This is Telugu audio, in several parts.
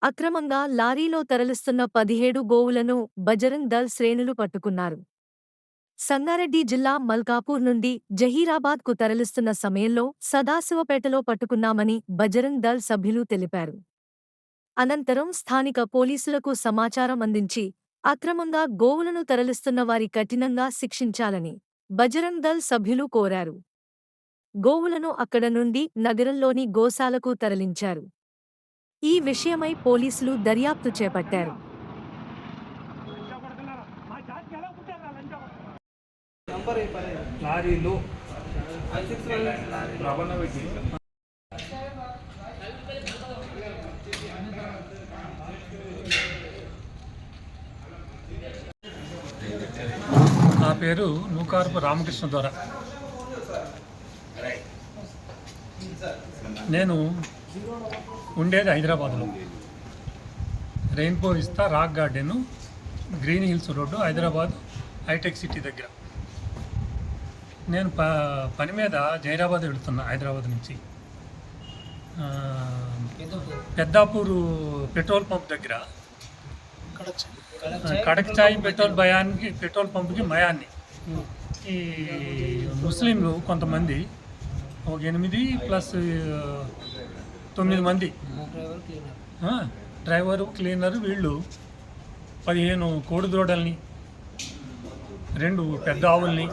అక్రమంగా లారీలో తరలిస్తున్న 17 గోవులను బజరంగ్ దళ్ శ్రేణులు పట్టుకున్నారు. సంగారెడ్డి జిల్లా మల్కాపూర్ నుండి జహీరాబాద్కు తరలిస్తున్న సమయంలో సదాశివపేటలో పట్టుకున్నామని బజరంగ్ దళ్ సభ్యులు తెలిపారు. అనంతరం స్థానిక పోలీసులకు సమాచారం అందించి అక్రమంగా గోవులను తరలిస్తున్న వారి కఠినంగా శిక్షించాలని బజరంగ్ దళ్ సభ్యులు కోరారు. గోవులను అక్కడ నుండి నగరంలోని గోశాలకు తరలించారు. ఈ విషయమై పోలీసులు దర్యాప్తు చేపట్టారు. లారీలు నా పేరు నూకారపు రామకృష్ణ దొర. నేను ఉండేది హైదరాబాద్లో. Rainbow Vista Rock Garden, Green Hills Road, Hyderabad Hitech City దగ్గర. నేను పని మీద జైరాబాద్ వెళుతున్నా. హైదరాబాద్ నుంచి పెద్దాపూరు పెట్రోల్ పంప్ దగ్గర కడక్చాయ్ పెట్రోల్ పంప్కి మయాన్ని ఈ ముస్లింలు కొంతమంది ఒక 8+9 మంది, డ్రైవరు, క్లీనరు, వీళ్ళు 15 కోడిదూడల్ని, 2 పెద్ద ఆవుల్ని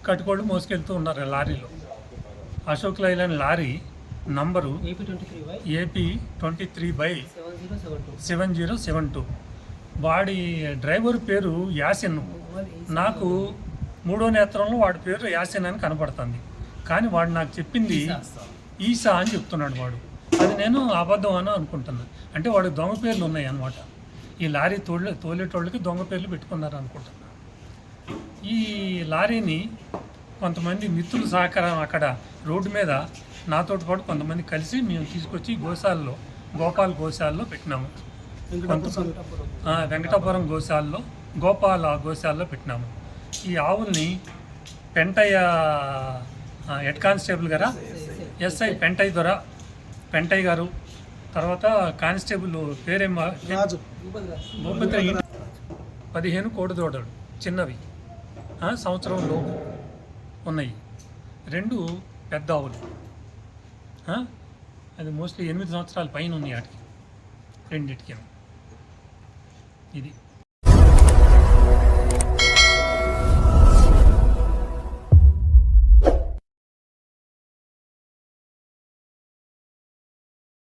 కట్టుకోళ్ళు మోసుకెళ్తూ ఉన్నారు లారీలో. Ashok Leyland lorry number AP 23/7072. వాడి డ్రైవర్ పేరు యాసిన్. నాకు మూడో నేత్రంలో వాడి పేరు యాసిన్ అని కనపడుతుంది, కానీ వాడు నాకు చెప్పింది ఈసా అని చెప్తున్నాడు వాడు. అది నేను అబద్ధం అని అనుకుంటున్నా. అంటే వాడు దొంగ పేర్లు ఉన్నాయి అన్నమాట. ఈ లారీ తోలేటోళ్ళకి దొంగ పేర్లు పెట్టుకున్నారు అనుకుంటున్నా. ఈ లారీని కొంతమంది మిత్రుల సహకారం అక్కడ రోడ్డు మీద నాతో పాటు కొంతమంది కలిసి మేము తీసుకొచ్చి గోపాల్ గోశాలలో పెట్టినాము. వెంకటాపురం గోశాలలో, గోపాల గోశాలలో పెట్టినాము. ఈ ఆవుల్ని పెంటయ్య హెడ్ కానిస్టేబుల్ గారా, SI పెంటయ్య గారు, తర్వాత కానిస్టేబుల్ పేరేమో 15 కోడిదూడలు చిన్నవి, సంవత్సరంలో ఉన్నాయి. 2 పెద్ద ఆవులు, అది మోస్ట్లీ 8 సంవత్సరాల పైన ఉన్నాయి వాటికి, రెండిటికి. ఇది